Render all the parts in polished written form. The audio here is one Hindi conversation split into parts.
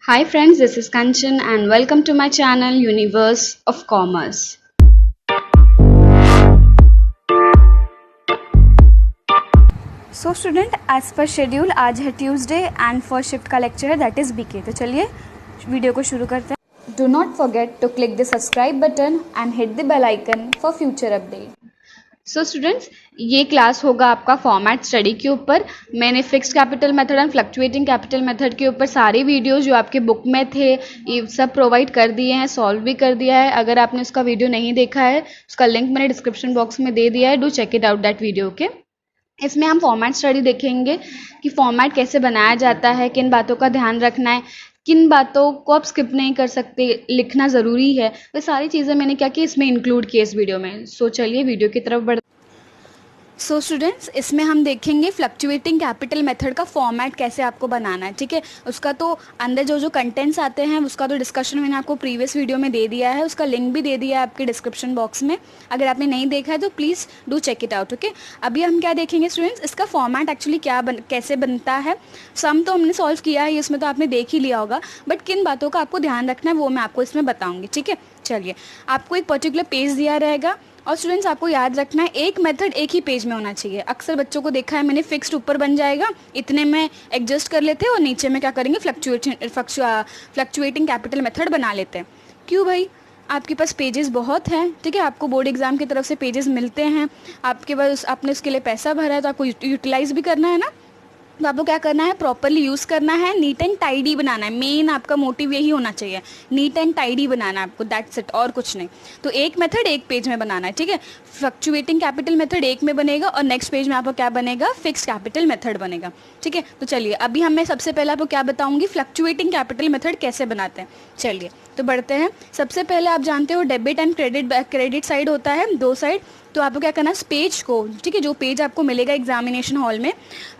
Hi friends, this is Kanchan and welcome to my channel Universe of Commerce. So student as per schedule आज है ट्यूसडे एंड फर्स्ट शिफ्ट का लेक्चर है दैट इज़ बीके। तो चलिए वीडियो को शुरू करते हैं। Do not forget to click the subscribe button and hit the bell icon for future update. So students, ये क्लास होगा आपका फॉर्मेट स्टडी के ऊपर। मैंने fixed capital method and fluctuating capital method के ऊपर सारे वीडियोस जो आपके बुक में थे ये सब प्रोवाइड कर दिए हैं, सॉल्व भी कर दिया है। अगर आपने उसका वीडियो नहीं देखा है उसका लिंक मैंने डिस्क्रिप्शन बॉक्स में दे दिया है, do check it out that video. Okay, इसमें हम फॉर्मेट स्टडी देखेंगे कि फॉर्मेट कैसे बनाया जाता है, किन बातों का ध्यान रखना है, किन बातों को आप स्किप नहीं कर सकते, लिखना ज़रूरी है। वो सारी चीज़ें मैंने क्या कि इसमें इंक्लूड की इस वीडियो में। सो चलिए वीडियो की तरफ बढ़। सो स्टूडेंट्स, इसमें हम देखेंगे फ्लक्चुएटिंग कैपिटल मेथड का फॉर्मेट कैसे आपको बनाना है। ठीक है, उसका तो अंदर जो कंटेंट्स आते हैं उसका तो डिस्कशन मैंने आपको प्रीवियस वीडियो में दे दिया है, उसका लिंक भी दे दिया है आपके डिस्क्रिप्शन बॉक्स में। अगर आपने नहीं देखा है तो please do check it out. Okay, अभी हम क्या देखेंगे स्टूडेंट्स, इसका फॉर्मेट एक्चुअली कैसे बनता है। सम तो हमने सॉल्व किया है, इसमें तो आपने देख ही लिया होगा, बट किन बातों का आपको ध्यान रखना है वो मैं आपको इसमें बताऊँगी। ठीक है, चलिए आपको एक पर्टिकुलर पेज दिया रहेगा और स्टूडेंट्स आपको याद रखना है एक मेथड एक ही पेज में होना चाहिए। अक्सर बच्चों को देखा है मैंने, फिक्स्ड ऊपर बन जाएगा, इतने में एडजस्ट कर लेते हैं और नीचे में क्या करेंगे फ्लक्चुएटिंग कैपिटल मेथड बना लेते हैं। क्यों भाई, आपके पास पेजेस बहुत हैं। ठीक है, आपको बोर्ड एग्जाम की तरफ से पेजेस मिलते हैं, आपके पास आपने उसके लिए पैसा भरा है तो आपको यूटिलाइज भी करना है ना। तो आपको क्या करना है, प्रॉपरली यूज़ करना है, नीट एंड टाइडी बनाना है। मेन आपका मोटिव यही होना चाहिए, नीट एंड टाइडी बनाना है आपको, दैट्स इट, और कुछ नहीं। तो एक मेथड एक पेज में बनाना है। ठीक है, फ्लक्चुएटिंग कैपिटल मेथड एक में बनेगा और नेक्स्ट पेज में आपको क्या बनेगा, फिक्स्ड कैपिटल मेथड बनेगा। ठीक है, तो चलिए अभी मैं सबसे पहले आपको क्या बताऊंगी, फ्लक्चुएटिंग कैपिटल मेथड कैसे बनाते हैं। चलिए तो बढ़ते हैं। सबसे पहले आप जानते हो डेबिट एंड क्रेडिट साइड होता है, दो साइड। तो आपको क्या करना है, पेज को, ठीक है, जो पेज आपको मिलेगा एग्जामिनेशन हॉल में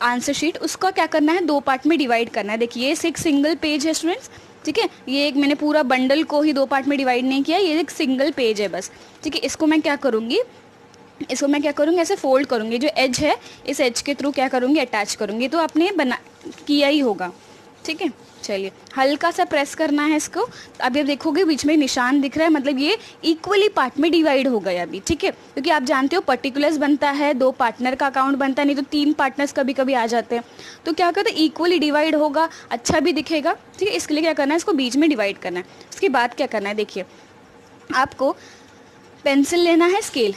आंसर शीट, उसका क्या करना है, दो पार्ट में डिवाइड करना है। देखिए ये एक सिंगल पेज है स्टूडेंट्स। ठीक है, ये एक मैंने पूरा बंडल को ही दो पार्ट में डिवाइड नहीं किया, ये एक सिंगल पेज है बस। ठीक है, इसको मैं क्या करूँगी, ऐसे फोल्ड करूँगी, जो एज है इस एज के थ्रू क्या करूँगी, अटैच करूँगी। तो आपने बना किया ही होगा। ठीक है, चलिए हल्का सा प्रेस करना है इसको। अभी आप देखोगे बीच में निशान दिख रहा है, मतलब ये इक्वली पार्ट में डिवाइड हो गया अभी। ठीक है, क्योंकि आप जानते हो पर्टिकुलर्स बनता है, दो पार्टनर का अकाउंट बनता है, नहीं तो तीन पार्टनर्स कभी कभी आ जाते हैं। तो क्या करते हैं, इक्वली डिवाइड होगा, अच्छा भी दिखेगा। ठीक है, इसके लिए क्या करना है, इसको बीच में डिवाइड करना है। उसके बाद क्या करना है, देखिए आपको पेंसिल लेना है, स्केल।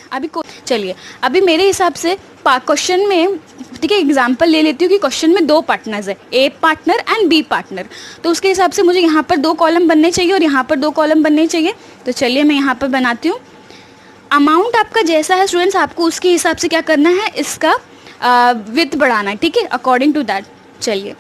चलिए अभी मेरे हिसाब से क्वेश्चन में, ठीक है, एग्जाम्पल ले लेती हूँ कि क्वेश्चन में दो पार्टनर्स है, ए पार्टनर एंड बी पार्टनर। तो उसके हिसाब से मुझे यहाँ पर दो कॉलम बनने चाहिए और यहाँ पर दो कॉलम बनने चाहिए। तो चलिए मैं यहाँ पर बनाती हूँ। अमाउंट आपका जैसा है स्टूडेंट्स, आपको उसके हिसाब से क्या करना है, इसका विड्थ बढ़ाना है। ठीक है, अकॉर्डिंग टू दैट। चलिए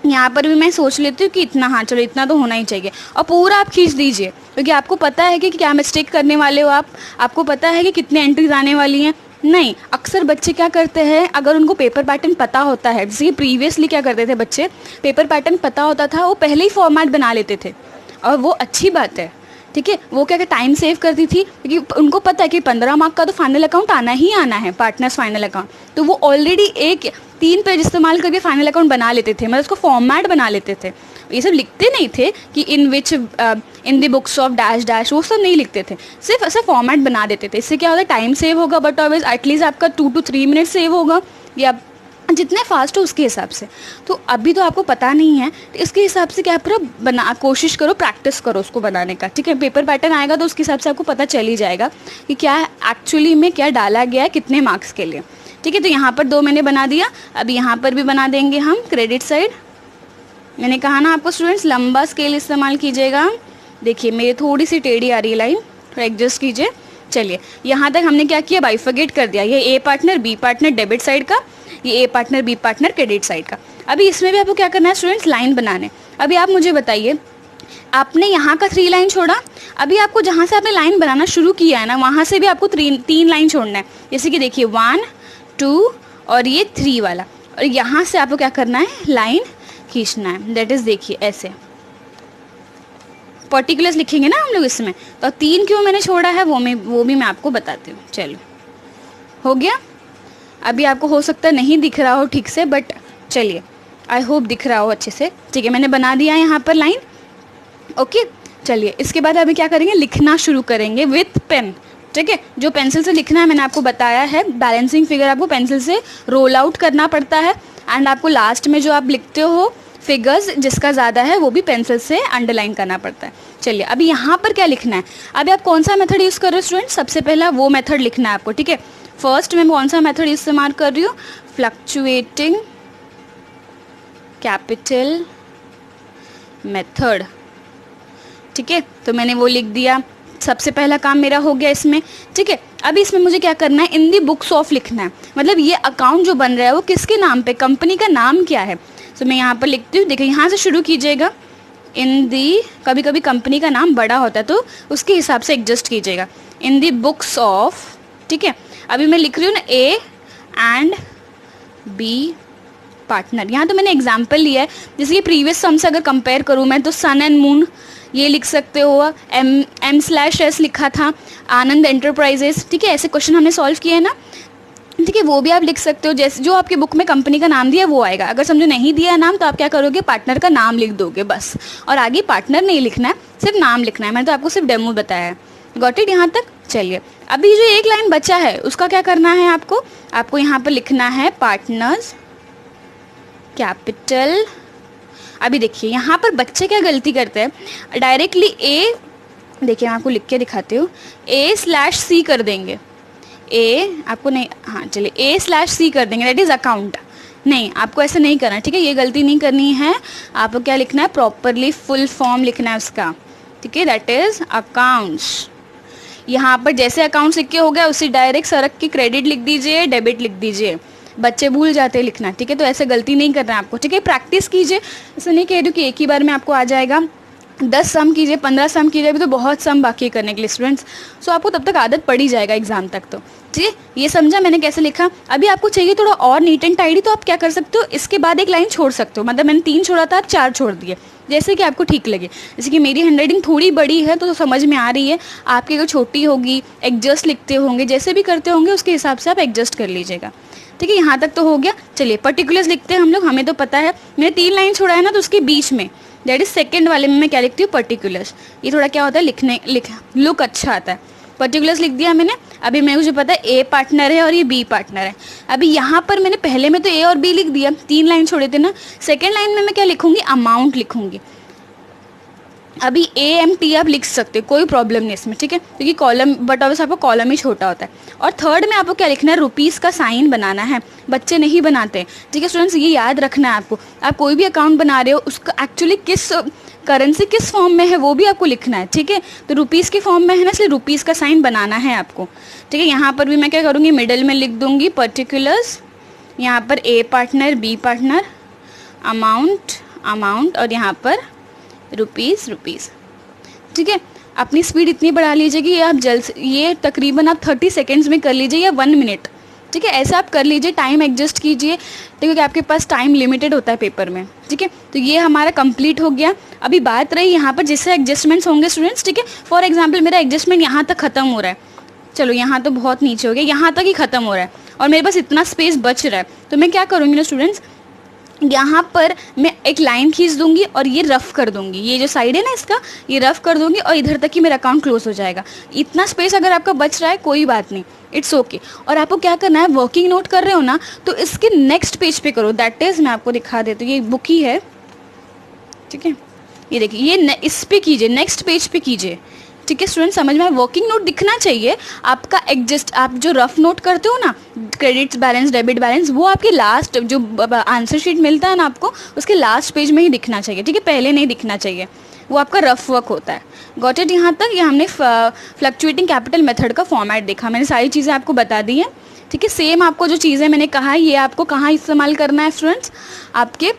यहाँ पर भी मैं सोच लेती हूँ कि इतना, हाँ चलो इतना तो होना ही चाहिए, और पूरा आप खींच दीजिए, क्योंकि आपको पता है कि क्या मिस्टेक करने वाले हो आप, आपको पता है कि कितने एंट्रीज आने वाली हैं। नहीं, अक्सर बच्चे क्या करते हैं, अगर उनको पेपर पैटर्न पता होता है, जैसे कि प्रीवियसली क्या करते थे बच्चे, पेपर पैटर्न पता होता था, वो पहले ही फॉर्मेट बना लेते थे, और वो अच्छी बात है। ठीक है, वो क्या टाइम सेव करती थी, क्योंकि उनको पता है कि 15 मार्क का तो फाइनल अकाउंट आना ही आना है, पार्टनर्स फाइनल अकाउंट। तो वो ऑलरेडी एक 3 पेज इस्तेमाल करके फाइनल अकाउंट बना लेते थे, मतलब उसको फॉर्मेट बना लेते थे। ये सब लिखते नहीं थे कि in the books of dash dash, वो सब नहीं लिखते थे, सिर्फ ऐसा फॉर्मेट बना देते थे। इससे क्या होता है, टाइम सेव होगा, बट ऑलवेज एटलीस्ट आपका 2 to 3 मिनट सेव होगा, या जितने फास्ट हो उसके हिसाब से। तो अभी तो आपको पता नहीं है, तो इसके हिसाब से क्या पूरा कोशिश करो, प्रैक्टिस करो उसको बनाने का। ठीक है, पेपर पैटर्न आएगा तो उसके हिसाब से आपको पता चल ही जाएगा कि क्या एक्चुअली में क्या डाला गया है, कितने मार्क्स के लिए। ठीक है, तो यहाँ पर दो मैंने बना दिया, अब यहाँ पर भी बना देंगे हम क्रेडिट साइड। मैंने कहा ना आपको स्टूडेंट्स, लंबा स्केल इस्तेमाल कीजिएगा। देखिए मेरी थोड़ी सी टेढ़ी आ रही है लाइन, तो एडजस्ट कीजिए। चलिए यहाँ तक हमने क्या किया, बाइफरगेट कर दिया, ये A partner B partner debit side का, ये A partner B partner credit side का। अभी इसमें भी आपको क्या करना है स्टूडेंट्स, लाइन बनाने। अभी आप मुझे बताइए, आपने यहाँ का 3 लाइन छोड़ा, अभी आपको जहाँ से आपने लाइन बनाना शुरू किया है ना, वहाँ से भी आपको 3 लाइन छोड़ना है। जैसे कि देखिए 1 2 और ये 3 वाला, और यहाँ से आपको क्या करना है, लाइन खींचना है। दैट इज़, देखिए ऐसे पर्टिकुलर्स लिखेंगे ना हम लोग इसमें, तो 3 क्यों मैंने छोड़ा है वो भी मैं आपको बताती हूँ। चलो हो गया। अभी आपको हो सकता है नहीं दिख रहा हो ठीक से, बट चलिए आई होप दिख रहा हो अच्छे से। ठीक है, मैंने बना दिया है यहाँ पर लाइन। ओके, चलिए इसके बाद अभी क्या करेंगे, लिखना शुरू करेंगे विथ पेन। ठीक है, जो पेंसिल से लिखना है मैंने आपको बताया है, बैलेंसिंग फिगर आपको पेंसिल से रोल आउट करना पड़ता है, एंड आपको लास्ट में जो आप लिखते हो फिगर्स जिसका ज़्यादा है वो भी पेंसिल से अंडरलाइन करना पड़ता है। चलिए अभी यहाँ पर क्या लिखना है, अभी आप कौन सा मेथड यूज़ कर रहे हो स्टूडेंट, सबसे पहला वो मेथड लिखना है आपको। ठीक है, फर्स्ट मैं कौन सा मेथड इस्तेमाल कर रही हूँ, फ्लक्चुएटिंग कैपिटल मेथड। ठीक है, तो मैंने वो लिख दिया, सबसे पहला काम मेरा हो गया इसमें। ठीक है, अभी इसमें मुझे क्या करना है, इन दी बुक्स ऑफ लिखना है, मतलब ये अकाउंट जो बन रहा है वो किसके नाम पे, कंपनी का नाम क्या है। तो मैं यहाँ पर लिखती हूँ, देखिए यहाँ से शुरू कीजिएगा, इन दी, कभी कभी कंपनी का नाम बड़ा होता है तो उसके हिसाब से एडजस्ट कीजिएगा, इन दी बुक्स ऑफ। ठीक है, अभी मैं लिख रही हूँ ना ए एंड बी पार्टनर। यहाँ तो मैंने एग्जाम्पल लिया है, जैसे कि प्रीवियस सम से अगर कंपेयर करूँ मैं तो सन एंड मून ये लिख सकते हो, M/S लिखा था, आनंद एंटरप्राइजेस। ठीक है, ऐसे क्वेश्चन हमने सॉल्व किए हैं ना। ठीक है, वो भी आप लिख सकते हो, जैसे जो आपके बुक में कंपनी का नाम दिया है वो आएगा। अगर समझो नहीं दिया है नाम तो आप क्या करोगे, पार्टनर का नाम लिख दोगे बस, और आगे पार्टनर नहीं लिखना है, सिर्फ नाम लिखना है। मैंने तो आपको सिर्फ डेमो बताया है। गॉट इट यहाँ तक। चलिए अभी जो एक लाइन बचा है उसका क्या करना है, आपको यहाँ पर लिखना है पार्टनर्स कैपिटल। अभी देखिए यहाँ पर बच्चे क्या गलती करते हैं, डायरेक्टली ए, देखिए मैं आपको लिख के दिखाती हूँ, A/C कर देंगे, ए आपको नहीं, हाँ चलिए A/C कर देंगे, दैट इज़ अकाउंट। नहीं, आपको ऐसा नहीं करना। ठीक है, ये गलती नहीं करनी है, आपको क्या लिखना है, प्रॉपरली फुल फॉर्म लिखना है उसका। ठीक है, दैट इज़ अकाउंट्स। यहाँ पर जैसे अकाउंट्स लिख के हो गया उसी डायरेक्ट सरक के क्रेडिट लिख दीजिए, डेबिट लिख दीजिए, बच्चे भूल जाते हैं लिखना। ठीक है, तो ऐसे गलती नहीं करना है आपको। ठीक है, प्रैक्टिस कीजिए, ऐसा नहीं कह रही हूँ कि एक ही बार में आपको आ जाएगा। 10 सम कीजिए, 15 सम कीजिए, अभी तो बहुत सम बाकी है करने के लिए स्टूडेंट्स। सो आपको तब तक आदत पड़ ही जाएगा एग्जाम तक। तो ठीक है, ये समझा मैंने कैसे लिखा। अभी आपको चाहिए थोड़ा और नीट एंड टाइडी, तो आप क्या कर सकते हो, इसके बाद एक लाइन छोड़ सकते हो, मतलब मैंने 3 छोड़ा था, 4 छोड़ दिए, जैसे कि आपको ठीक लगे। जैसे कि मेरी हैंडराइटिंग थोड़ी बड़ी है तो समझ में आ रही है, आपकी अगर छोटी होगी, एडजस्ट लिखते होंगे, जैसे भी करते होंगे उसके हिसाब से आप एडजस्ट कर लीजिएगा। ठीक है, यहाँ तक तो हो गया। चलिए पर्टिकुलर्स लिखते हैं हम लोग, हमें तो पता है, मैंने 3 लाइन छोड़ा है ना, तो उसके बीच में दैट इज सेकंड वाले में मैं क्या लिखती हूँ, पर्टिकुलर्स। ये थोड़ा क्या होता है, लुक अच्छा आता है। पर्टिकुलर्स लिख दिया मैंने। अभी मैं मुझे पता है ए पार्टनर है और ये बी पार्टनर है। अभी यहाँ पर मैंने पहले में तो ए और बी लिख दिया, 3 लाइन छोड़े थे ना, सेकेंड लाइन में मैं क्या लिखूंगी, अमाउंट लिखूंगी। अभी AMT आप लिख सकते हो, कोई प्रॉब्लम नहीं इसमें। ठीक है, क्योंकि कॉलम, बट ऑब्वियस आपको कॉलम ही छोटा होता है। और थर्ड में आपको क्या लिखना है, रुपीज़ का साइन बनाना है, बच्चे नहीं बनाते। ठीक है स्टूडेंट्स, ये याद रखना है आपको। आप कोई भी अकाउंट बना रहे हो उसका एक्चुअली किस करेंसी किस फॉर्म में है वो भी आपको लिखना है। ठीक है, तो रुपीज़ के फॉर्म में है ना, इसलिए रुपीज़ का साइन बनाना है आपको। ठीक है, यहाँ पर भी मैं क्या करूँगी, मिडल में लिख दूँगी पर्टिकुलर्स, यहाँ पर ए पार्टनर, बी पार्टनर, अमाउंट, और यहाँ पर रुपीज़। ठीक है, अपनी स्पीड इतनी बढ़ा लीजिए कि आप ये तकरीबन आप 30 सेकेंड्स में कर लीजिए या 1 मिनट। ठीक है, ऐसा आप कर लीजिए, टाइम एडजस्ट कीजिए, क्योंकि आपके पास टाइम लिमिटेड होता है पेपर में। ठीक है, तो ये हमारा कंप्लीट हो गया। अभी बात रही यहाँ पर जिससे एडजस्टमेंट्स होंगे स्टूडेंट्स। ठीक है, फॉर एग्जाम्पल मेरा एडजस्टमेंट यहाँ तक खत्म हो रहा है, चलो यहाँ तो बहुत नीचे हो गया, यहाँ तक ही खत्म हो रहा है और मेरे पास इतना स्पेस बच रहा है, तो मैं क्या करूँगी ना स्टूडेंट्स, यहाँ पर मैं एक लाइन खींच दूंगी और ये रफ कर दूंगी, ये जो साइड है ना इसका, ये रफ कर दूंगी और इधर तक ही मेरा अकाउंट क्लोज हो जाएगा। इतना स्पेस अगर आपका बच रहा है कोई बात नहीं, इट्स ओके। और आपको क्या करना है, वर्किंग नोट कर रहे हो ना, तो इसके नेक्स्ट पेज पे करो। दैट इज, मैं आपको दिखा देती हूँ, ये बुक ही है। ठीक है, ये देखिए, ये इस पे कीजिए, नेक्स्ट पेज पे कीजिए। ठीक है स्टूडेंट, समझ में, वर्किंग नोट दिखना चाहिए आपका। एडजस्ट आप जो रफ नोट करते हो ना, क्रेडिट्स बैलेंस, डेबिट बैलेंस, वो आपके लास्ट जो आंसर शीट मिलता है ना आपको, उसके लास्ट पेज में ही दिखना चाहिए। ठीक है, पहले नहीं दिखना चाहिए, वो आपका रफ वर्क होता है। Got it. यहाँ तक ये हमने फ्लक्चुएटिंग कैपिटल मेथड का फॉर्मेट देखा, मैंने सारी चीज़ें आपको बता दी हैं। ठीक है, सेम आपको जो चीज़ें मैंने कहा है ये आपको कहाँ इस्तेमाल करना है स्टूडेंट्स, आपके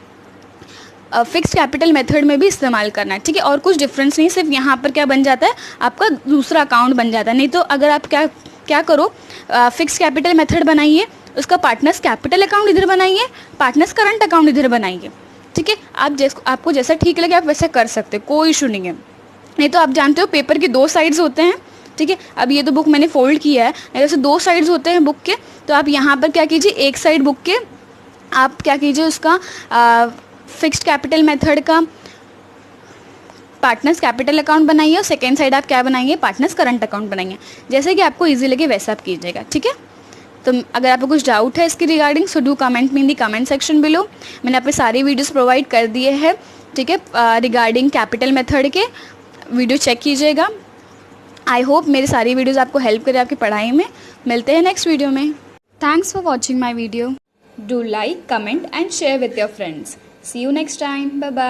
फिक्स्ड कैपिटल मेथड में भी इस्तेमाल करना है। ठीक है, और कुछ डिफरेंस नहीं, सिर्फ यहाँ पर क्या बन जाता है, आपका दूसरा अकाउंट बन जाता है। नहीं तो अगर आप क्या करो, फिक्स्ड कैपिटल मेथड बनाइए, उसका पार्टनर्स कैपिटल अकाउंट इधर बनाइए, पार्टनर्स करंट अकाउंट इधर बनाइए। ठीक है, आपको जैसा ठीक लगे आप वैसा कर सकते हो, कोई इशू नहीं है। नहीं तो आप जानते हो पेपर के 2 साइड्स होते हैं। ठीक है, अब ये तो बुक मैंने फोल्ड किया है, जैसे 2 साइड्स होते हैं बुक के, तो आप यहाँ पर क्या कीजिए, एक साइड बुक के आप क्या कीजिए, उसका फिक्स्ड कैपिटल मेथड का पार्टनर्स कैपिटल अकाउंट बनाइए और सेकेंड साइड आप क्या बनाएंगे, पार्टनर्स करंट अकाउंट बनाएंगे। जैसे कि आपको ईजी लगे वैसा आप कीजिएगा, ठीक है। तो अगर आपको कुछ डाउट है इसकी regarding, so do comment me in the comment section below. मैंने आप पे सारी वीडियोस प्रोवाइड कर दिए हैं, ठीक है, रिगार्डिंग कैपिटल मेथड के वीडियो चेक कीजिएगा। आई होप मेरी सारी वीडियोस आपको हेल्प करें आपकी पढ़ाई में। मिलते हैं नेक्स्ट वीडियो में। Thanks for watching my video. Do like, comment and share with your friends. See you next time. Bye bye.